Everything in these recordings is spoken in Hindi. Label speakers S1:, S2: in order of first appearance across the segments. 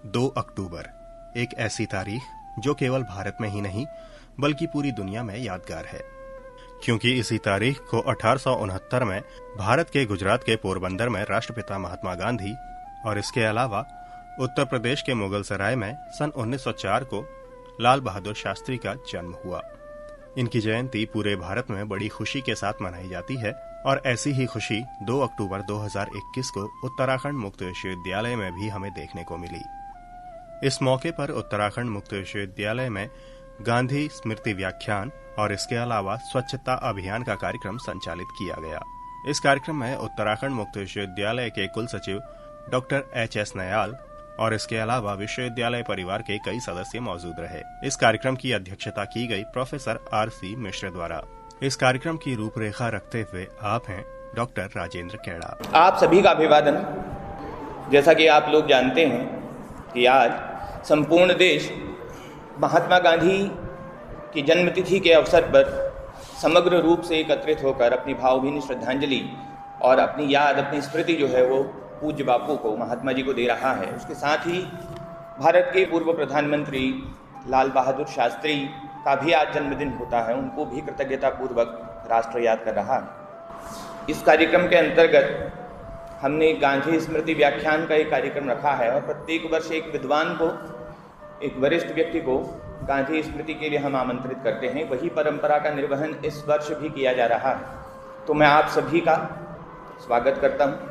S1: 2 अक्टूबर एक ऐसी तारीख जो केवल भारत में ही नहीं बल्कि पूरी दुनिया में यादगार है, क्योंकि इसी तारीख को 1869 में भारत के गुजरात के पोरबंदर में राष्ट्रपिता महात्मा गांधी और इसके अलावा उत्तर प्रदेश के मुगल सराय में सन 1904 को लाल बहादुर शास्त्री का जन्म हुआ। इनकी जयंती पूरे भारत में बड़ी खुशी के साथ मनाई जाती है और ऐसी ही खुशी 2 अक्टूबर 2021 को उत्तराखंड मुक्त विश्वविद्यालय में भी हमें देखने को मिली। इस मौके पर उत्तराखंड मुक्त विश्वविद्यालय में गांधी स्मृति व्याख्यान और इसके अलावा स्वच्छता अभियान का कार्यक्रम संचालित किया गया। इस कार्यक्रम में उत्तराखंड मुक्त विश्वविद्यालय के कुल सचिव डॉक्टर एच.एस. नयाल और इसके अलावा विश्वविद्यालय परिवार के कई सदस्य मौजूद रहे। इस कार्यक्रम की अध्यक्षता की गई प्रोफेसर आर.सी. मिश्र द्वारा। इस कार्यक्रम की रूपरेखा रखते हुए आप हैं डॉक्टर राजेंद्र केड़ा।
S2: आप सभी का अभिवादन। जैसा कि आप लोग जानते हैं कि आज संपूर्ण देश महात्मा गांधी की जन्मतिथि के अवसर पर समग्र रूप से एकत्रित होकर अपनी भावभीनी श्रद्धांजलि और अपनी याद, अपनी स्मृति जो है वो पूज्य बापू को, महात्मा जी को दे रहा है। उसके साथ ही भारत के पूर्व प्रधानमंत्री लाल बहादुर शास्त्री का भी आज जन्मदिन होता है, उनको भी कृतज्ञतापूर्वक राष्ट्र याद कर रहा है। इस कार्यक्रम के अंतर्गत हमने गांधी स्मृति व्याख्यान का एक कार्यक्रम रखा है और प्रत्येक वर्ष एक विद्वान को, एक वरिष्ठ व्यक्ति को गांधी स्मृति के लिए हम आमंत्रित करते हैं। वही परंपरा का निर्वहन इस वर्ष भी किया जा रहा है। तो मैं आप सभी का स्वागत करता हूँ।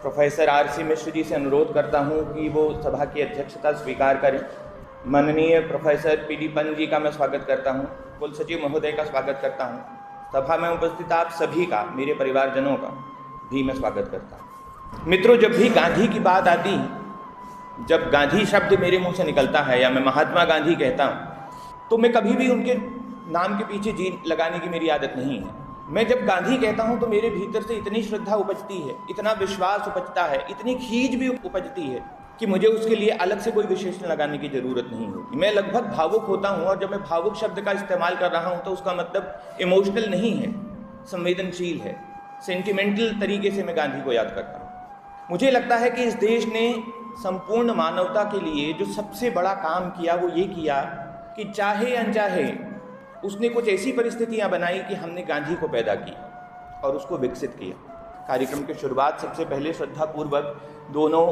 S2: Professor RC. मिश्र जी से अनुरोध करता हूँ कि वो सभा की अध्यक्षता स्वीकार करें। माननीय प्रोफेसर पी.डी. पंत जी का मैं स्वागत करता हूँ। कुल सचिव महोदय का स्वागत करता हूँ। सभा में उपस्थित आप सभी का, मेरे परिवारजनों का भी मैं स्वागत करता हूँ। मित्रों, जब भी गांधी की बात आती, जब गांधी शब्द मेरे मुंह से निकलता है या मैं महात्मा गांधी कहता हूँ, तो मैं कभी भी उनके नाम के पीछे जी लगाने की मेरी आदत नहीं है। मैं जब गांधी कहता हूँ तो मेरे भीतर से इतनी श्रद्धा उपजती है, इतना विश्वास उपजता है, इतनी खींच भी उपजती है कि मुझे उसके लिए अलग से कोई विशेषण लगाने की जरूरत नहीं होती। मैं लगभग भावुक होता हूँ और जब मैं भावुक शब्द का इस्तेमाल कर रहा हूँ तो उसका मतलब इमोशनल नहीं है, संवेदनशील है। सेंटिमेंटल तरीके से मैं गांधी को याद करता हूँ। मुझे लगता है कि इस देश ने संपूर्ण मानवता के लिए जो सबसे बड़ा काम किया वो ये किया कि चाहे अनचाहे उसने कुछ ऐसी परिस्थितियां बनाई कि हमने गांधी को पैदा की और उसको विकसित किया। कार्यक्रम की शुरुआत सबसे पहले श्रद्धापूर्वक दोनों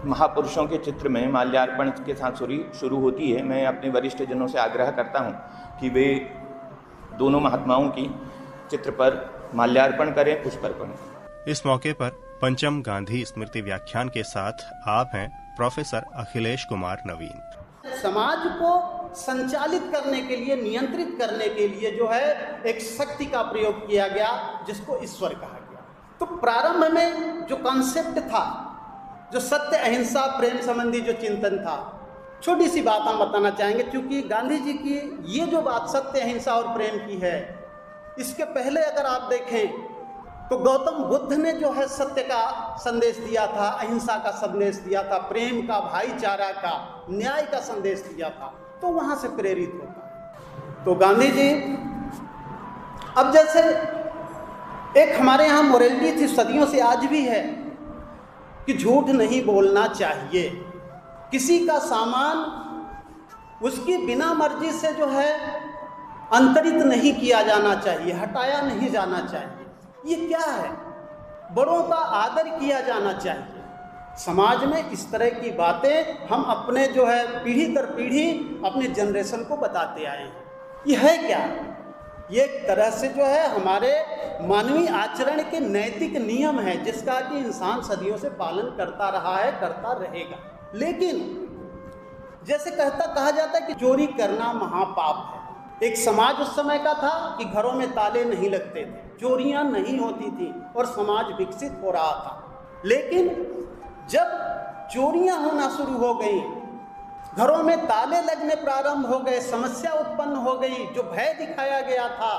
S2: महापुरुषों के चित्र में माल्यार्पण के साथ शुरू होती है। मैं अपने वरिष्ठ जनों से आग्रह करता हूं कि वे दोनों महात्माओं की चित्र पर माल्यार्पण करें, पुष्पार्पण करें।
S1: इस मौके पर पंचम गांधी स्मृति व्याख्यान के साथ आप हैं प्रोफेसर अखिलेश कुमार नवीन।
S3: समाज को संचालित करने के लिए, नियंत्रित करने के लिए जो है एक शक्ति का प्रयोग किया गया जिसको ईश्वर कहा गया। तो प्रारंभ में जो कॉन्सेप्ट था, जो सत्य अहिंसा प्रेम संबंधी जो चिंतन था, छोटी सी बात हम बताना चाहेंगे। क्योंकि गांधी जी की ये जो बात सत्य अहिंसा और प्रेम की है, इसके पहले अगर आप देखें तो गौतम बुद्ध ने जो है सत्य का संदेश दिया था, अहिंसा का संदेश दिया था, प्रेम का, भाईचारा का, न्याय का संदेश दिया था। तो वहां से प्रेरित होता है। तो गांधी जी, अब जैसे एक हमारे यहाँ मोरालिटी थी, सदियों से आज भी है, कि झूठ नहीं बोलना चाहिए। किसी का सामान उसकी बिना मर्जी से जो है अंतरित नहीं किया जाना चाहिए, हटाया नहीं जाना चाहिए। ये क्या है? बड़ों का आदर किया जाना चाहिए। समाज में इस तरह की बातें हम अपने जो है पीढ़ी दर पीढ़ी अपने जनरेशन को बताते आए हैं। ये है क्या? ये एक तरह से जो है हमारे मानवीय आचरण के नैतिक नियम है जिसका कि इंसान सदियों से पालन करता रहा है, करता रहेगा। लेकिन जैसे कहा जाता है कि चोरी करना महापाप है। एक समाज उस समय का था कि घरों में ताले नहीं लगते थे, चोरियां नहीं होती थी और समाज विकसित हो रहा था। लेकिन जब चोरियां होना शुरू हो गई, घरों में ताले लगने प्रारंभ हो गए, समस्या उत्पन्न हो गई। जो भय दिखाया गया था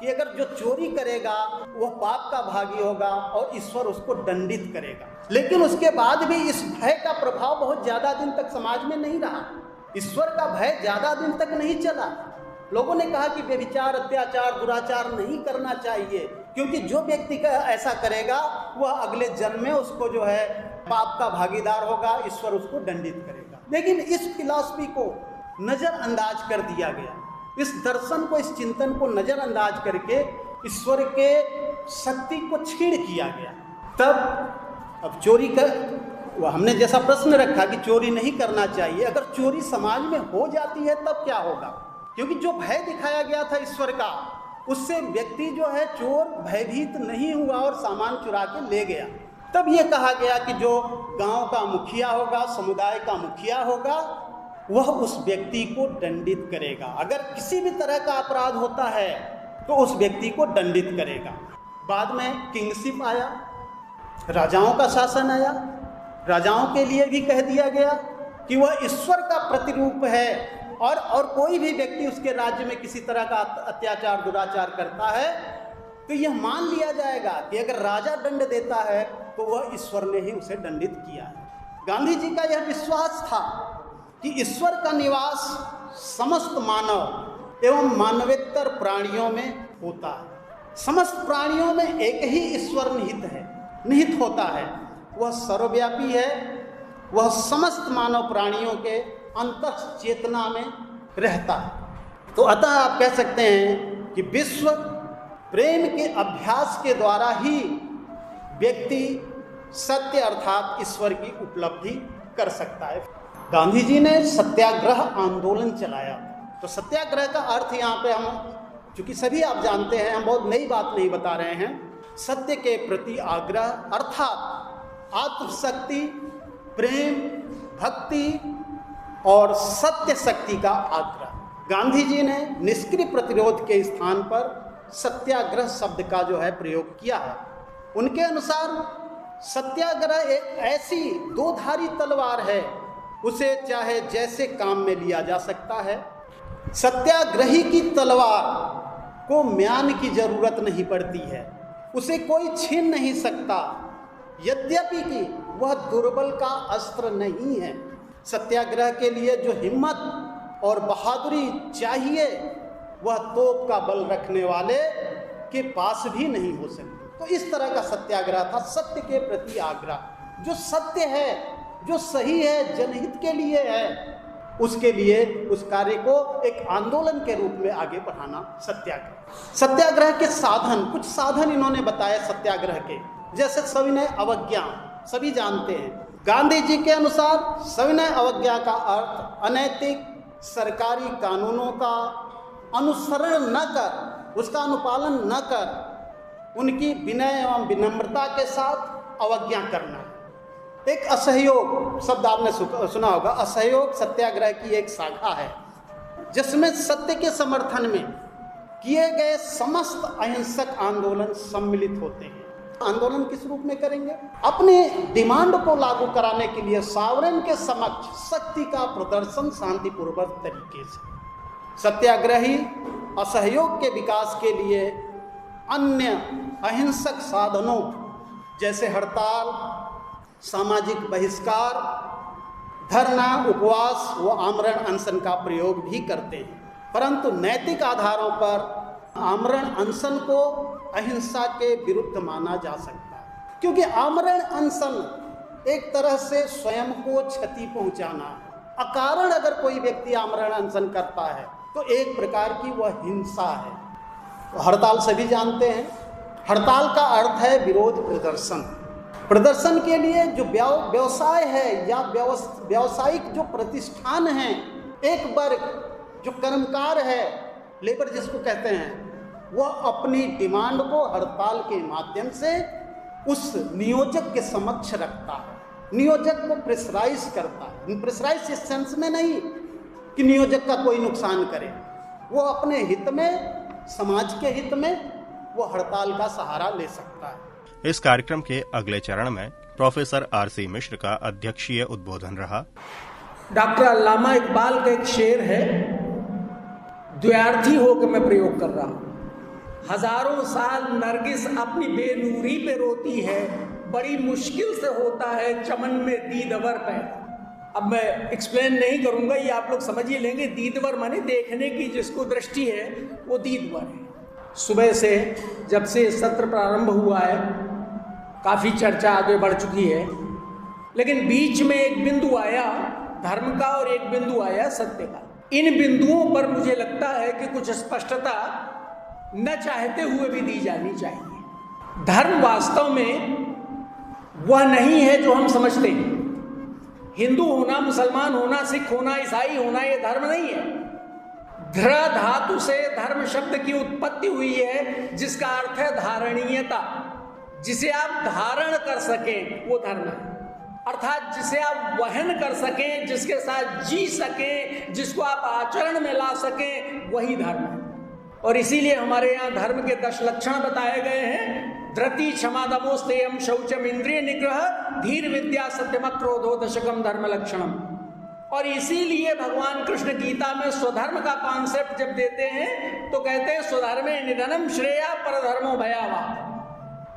S3: कि अगर जो चोरी करेगा वह पाप का भागी होगा और ईश्वर उसको दंडित करेगा। लेकिन उसके बाद भी इस भय का प्रभाव बहुत ज़्यादा दिन तक समाज में नहीं रहा। ईश्वर का भय ज़्यादा दिन तक नहीं चला। लोगों ने कहा कि व्यभिचार, अत्याचार, दुराचार नहीं करना चाहिए, क्योंकि जो व्यक्ति का ऐसा करेगा वह अगले जन्म में उसको जो है पाप का भागीदार होगा, ईश्वर उसको दंडित करेगा। लेकिन इस फिलॉसफी को नजरअंदाज कर दिया गया, इस दर्शन को, इस चिंतन को नजरअंदाज करके ईश्वर के शक्ति को छीण किया गया। तब अब चोरी कर, हमने जैसा प्रश्न रखा कि चोरी नहीं करना चाहिए, अगर चोरी समाज में हो जाती है तब क्या होगा? क्योंकि जो भय दिखाया गया था ईश्वर का, उससे व्यक्ति जो है चोर भयभीत नहीं हुआ और सामान चुरा के ले गया। तब ये कहा गया कि जो गांव का मुखिया होगा, समुदाय का मुखिया होगा, वह उस व्यक्ति को दंडित करेगा। अगर किसी भी तरह का अपराध होता है तो उस व्यक्ति को दंडित करेगा। बाद में किंगशिप आया, राजाओं का शासन आया, राजाओं के लिए भी कह दिया गया कि वह ईश्वर का प्रतिरूप है और कोई भी व्यक्ति उसके राज्य में किसी तरह का अत्याचार दुराचार करता है तो यह मान लिया जाएगा कि अगर राजा दंड देता है तो वह ईश्वर ने ही उसे दंडित किया है। गांधी जी का यह विश्वास था कि ईश्वर का निवास समस्त मानव एवं मानवेतर प्राणियों में होता है। समस्त प्राणियों में एक ही ईश्वर निहित होता है, वह सर्वव्यापी है, वह समस्त मानव प्राणियों के अंतः चेतना में रहता है। तो अतः आप कह सकते हैं कि विश्व प्रेम के अभ्यास के द्वारा ही व्यक्ति सत्य अर्थात ईश्वर की उपलब्धि कर सकता है। गांधी जी ने सत्याग्रह आंदोलन चलाया। तो सत्याग्रह का अर्थ यहाँ पे हम, चूंकि सभी आप जानते हैं, हम बहुत नई बात नहीं बता रहे हैं। सत्य के प्रति आग्रह अर्थात आत्मशक्ति, प्रेम, भक्ति और सत्य शक्ति का आग्रह। गांधी जी ने निष्क्रिय प्रतिरोध के स्थान पर सत्याग्रह शब्द का जो है प्रयोग किया है। उनके अनुसार सत्याग्रह एक ऐसी दोधारी तलवार है, उसे चाहे जैसे काम में लिया जा सकता है। सत्याग्रही की तलवार को म्यान की जरूरत नहीं पड़ती है, उसे कोई छीन नहीं सकता, यद्यपि कि वह दुर्बल का अस्त्र नहीं है। सत्याग्रह के लिए जो हिम्मत और बहादुरी चाहिए वह तोप का बल रखने वाले के पास भी नहीं हो सकती। तो इस तरह का सत्याग्रह था, सत्य के प्रति आग्रह। जो सत्य है, जो सही है, जनहित के लिए है, उसके लिए उस कार्य को एक आंदोलन के रूप में आगे बढ़ाना सत्याग्रह। सत्याग्रह के साधन, कुछ साधन इन्होंने बताए सत्याग्रह के, जैसे सविनय अवज्ञा, सभी जानते हैं। गांधी जी के अनुसार सविनय अवज्ञा का अर्थ अनैतिक सरकारी कानूनों का अनुसरण न कर, उसका अनुपालन न कर, उनकी विनय एवं विनम्रता के साथ अवज्ञा करना। एक असहयोग शब्द आपने सुना होगा, असहयोग सत्याग्रह की एक शाखा है, जिसमें सत्य के समर्थन में किए गए समस्त अहिंसक आंदोलन सम्मिलित होते हैं। आंदोलन किस रूप में करेंगे? अपने डिमांड को लागू कराने के लिए सावरन के समक्ष शक्ति का प्रदर्शन शांतिपूर्वक तरीके से। सत्याग्रही असहयोग के विकास के लिए अन्य अहिंसक साधनों जैसे हड़ताल, सामाजिक बहिष्कार, धरना, उपवास व आमरण अनशन का प्रयोग भी करते हैं। परंतु नैतिक आधारों पर आमरण अनशन को अहिंसा के विरुद्ध माना जा सकता है, क्योंकि आमरण अनशन एक तरह से स्वयं को क्षति पहुंचाना है। अकारण अगर कोई व्यक्ति आमरण अनशन करता है तो एक प्रकार की वह हिंसा है। तो हड़ताल सभी जानते हैं, हड़ताल का अर्थ है विरोध प्रदर्शन। प्रदर्शन के लिए जो व्यवसाय है या व्यवसायिक जो प्रतिष्ठान हैं, एक वर्ग जो कर्मकार है, लेबर जिसको कहते हैं, वह अपनी डिमांड को हड़ताल के माध्यम से उस नियोजक के समक्ष रखता है, नियोजक को प्रेशराइज करता है। प्रेशराइज इस सेंस में नहीं कि नियोजक का कोई नुकसान करे, वो अपने हित में, समाज के हित में वो हड़ताल का सहारा ले सकता है।
S1: इस कार्यक्रम के अगले चरण में प्रोफेसर आर.सी. मिश्र का अध्यक्षीय उद्बोधन रहा।
S4: डॉक्टर अल्लामा इकबाल का एक शेर है, द्व्यार्थी होकर मैं प्रयोग कर रहा हूँ। हजारों साल नरगिस अपनी बेनूरी पे रोती है, बड़ी मुश्किल से होता है चमन में दीदवर पैदा। अब मैं एक्सप्लेन नहीं करूँगा, ये आप लोग समझ ही लेंगे। दीदवर माने देखने की जिसको दृष्टि है वो दीदवर है। सुबह से जब से सत्र प्रारंभ हुआ है काफ़ी चर्चा आगे बढ़ चुकी है। लेकिन बीच में एक बिंदु आया धर्म का और एक बिंदु आया सत्य का। इन बिंदुओं पर मुझे लगता है कि कुछ स्पष्टता न चाहते हुए भी दी जानी चाहिए। धर्म वास्तव में वह नहीं है जो हम समझते हैं। हिंदू होना, मुसलमान होना, सिख होना, ईसाई होना ये धर्म नहीं है। ध्र धातु से धर्म शब्द की उत्पत्ति हुई है, जिसका अर्थ है धारणीयता। जिसे आप धारण कर सकें वो धर्म है, अर्थात जिसे आप वहन कर सकें, जिसके साथ जी सकें, जिसको आप आचरण में ला सकें, वही धर्म है। और इसीलिए हमारे यहाँ धर्म के 10 लक्षण बताए गए हैं। धृति, क्षमा, दमो, स्तेयम, शौचम, इंद्रिय निग्रह, धीर, विद्या, सत्यम, क्रोधो, दशकम धर्म लक्षणम। और इसीलिए भगवान कृष्ण गीता में स्वधर्म का कॉन्सेप्ट जब देते हैं तो कहते हैं स्वधर्मे निधनम श्रेया परधर्मो भयावह।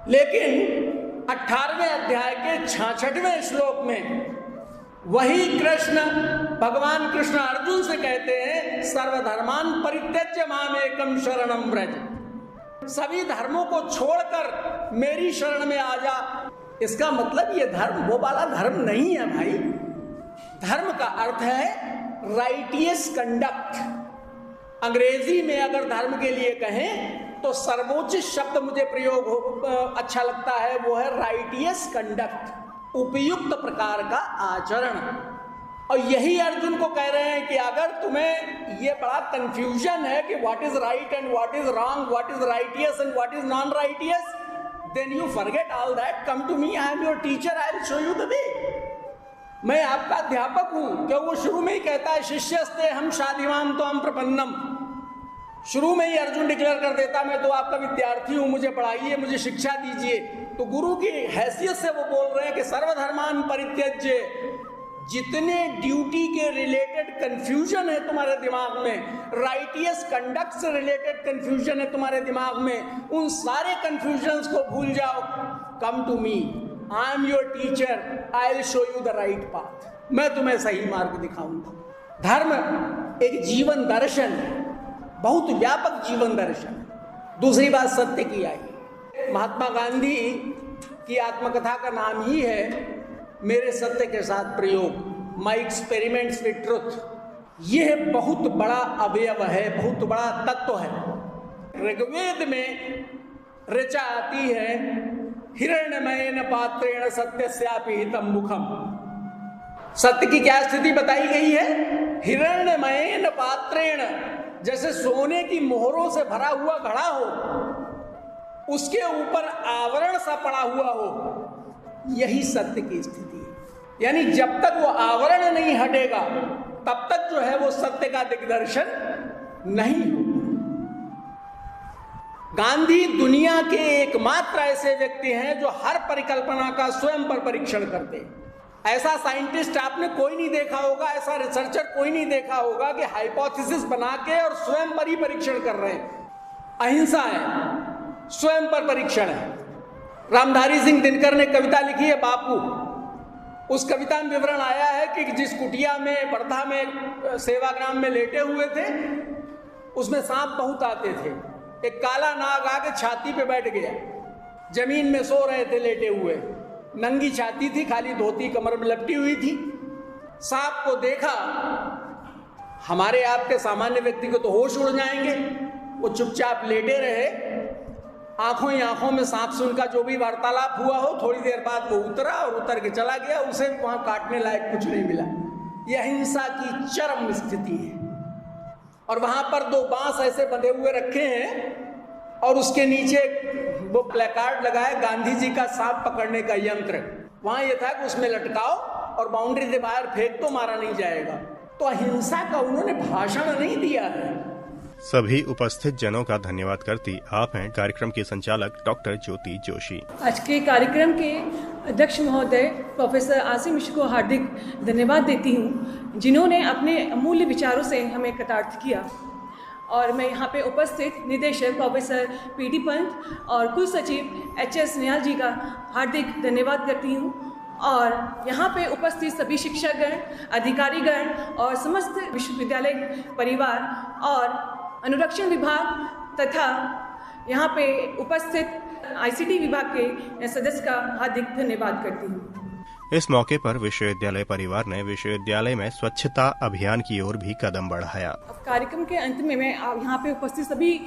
S4: लेकिन 18वें अध्याय के 66वें श्लोक में वही कृष्ण, भगवान कृष्ण अर्जुन से कहते हैं सर्वधर्मान परित्यज्य मामेकम शरणम व्रज। सभी धर्मों को छोड़कर मेरी शरण में आ जा। इसका मतलब ये धर्म वो वाला धर्म नहीं है भाई। धर्म का अर्थ है राइटियस कंडक्ट। अंग्रेजी में अगर धर्म के लिए कहें तो सर्वोच्च शब्द मुझे प्रयोग अच्छा लगता है, वो है राइटियस कंडक्ट, उपयुक्त प्रकार का आचरण। और यही अर्जुन को कह रहे हैं कि अगर तुम्हें ये बड़ा कंफ्यूजन है कि what is right and what is wrong, what is righteous and what is non righteous, then you forget all that, come to me, I am your teacher, I will show you the way. मैं आपका अध्यापक हूं। क्या वो शुरू में ही कहता है शिष्यस्ते हम शादिमाम तो हम प्रपन्नम। शुरू में ही अर्जुन डिक्लेयर कर देता मैं तो आपका विद्यार्थी हूं, मुझे पढ़ाइए, मुझे शिक्षा दीजिए। तो गुरु की हैसियत से वो बोल रहे हैं कि सर्वधर्मान परित्यज्य। जितने ड्यूटी के रिलेटेड कंफ्यूजन है तुम्हारे दिमाग में, राइटियस कंडक्ट से रिलेटेड कंफ्यूजन है तुम्हारे दिमाग में, उन सारे कंफ्यूजन्स को भूल जाओ। Come to me, I am your teacher, I will show you the right path. मैं तुम्हें सही मार्ग दिखाऊंगा। धर्म एक जीवन दर्शन है, बहुत व्यापक जीवन दर्शन है। दूसरी बात सत्य की आई। महात्मा गांधी की आत्मकथा का नाम ही है मेरे सत्य के साथ प्रयोग, माई एक्सपेरिमेंट्स विद ट्रुथ। यह बहुत बड़ा अवयव है, बहुत बड़ा तत्व है। ऋग्वेद में ऋचा आती है हिरण्यमयेन पात्रेण सत्यस्यापि हितम मुखम। सत्य की क्या स्थिति बताई गई है? हिरण्यमयेन पात्रेण, जैसे सोने की मोहरों से भरा हुआ घड़ा हो, उसके ऊपर आवरण सा पड़ा हुआ हो, यही सत्य की स्थिति है। यानी जब तक वो आवरण नहीं हटेगा तब तक जो है वो सत्य का दिग्दर्शन नहीं होगा। गांधी दुनिया के एकमात्र ऐसे व्यक्ति हैं जो हर परिकल्पना का स्वयं पर परीक्षण करते हैं। ऐसा साइंटिस्ट आपने कोई नहीं देखा होगा, ऐसा रिसर्चर कोई नहीं देखा होगा कि हाइपोथेसिस बना के और स्वयं पर ही परीक्षण कर रहे हैं। अहिंसा है, स्वयं पर परीक्षण है। रामधारी सिंह दिनकर ने कविता लिखी है बापू। उस कविता में विवरण आया है कि जिस कुटिया में वर्धा में सेवाग्राम में लेटे हुए थे उसमें सांप बहुत आते थे। एक काला नाग आके छाती पे बैठ गया, जमीन में सो रहे थे लेटे हुए, नंगी छाती थी, खाली धोती कमर में लपटी हुई थी। सांप को देखा, हमारे आपके सामान्य व्यक्ति को तो होश उड़ जाएंगे। वो चुपचाप लेटे रहे, आंखों ही आंखों में सांप से उनका जो भी वार्तालाप हुआ हो, थोड़ी देर बाद वो उतरा और उतर के चला गया। उसे वहां काटने लायक कुछ नहीं मिला। यह अहिंसा की चरम स्थिति है। और वहां पर 2 बांस ऐसे बंधे हुए रखे हैं और उसके नीचे वो प्लेकार्ड लगा है गांधी जी का सांप पकड़ने का यंत्र। वहां यह था कि उसमें लटकाओ और बाउंड्री से बाहर फेंक तो मारा नहीं जाएगा। तो अहिंसा का उन्होंने भाषण नहीं दिया है।
S1: सभी उपस्थित जनों का धन्यवाद करती आप हैं कार्यक्रम के संचालक डॉक्टर ज्योति जोशी।
S5: आज के कार्यक्रम के अध्यक्ष महोदय प्रोफेसर आसिम मिश्र को हार्दिक धन्यवाद देती हूँ, जिन्होंने अपने अमूल्य विचारों से हमें कृतार्थ किया। और मैं यहाँ पे उपस्थित निदेशक प्रोफेसर पीडी पंत और कुल सचिव एचएस निहाल जी का हार्दिक धन्यवाद करती हूँ। और यहाँ पे उपस्थित सभी शिक्षकगण, अधिकारीगण और समस्त विश्वविद्यालय परिवार और अनुरक्षण विभाग तथा यहाँ पे उपस्थित आईसीटी विभाग के सदस्य का हार्दिक धन्यवाद करती हूँ।
S1: इस मौके पर विश्वविद्यालय परिवार ने विश्वविद्यालय में स्वच्छता अभियान की ओर भी कदम बढ़ाया।
S5: कार्यक्रम के अंत में मैं यहाँ पे उपस्थित सभी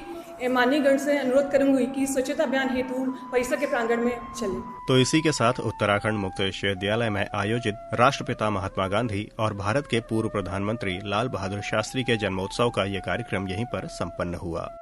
S5: माननीय गण से अनुरोध करूंगी कि स्वच्छता अभियान हेतु परिसर के प्रांगण में चले।
S1: तो इसी के साथ उत्तराखंड मुक्त विश्वविद्यालय में आयोजित राष्ट्रपिता महात्मा गांधी और भारत के पूर्व प्रधानमंत्री लाल बहादुर शास्त्री के जन्मोत्सव का ये कार्यक्रम यहीं पर संपन्न हुआ।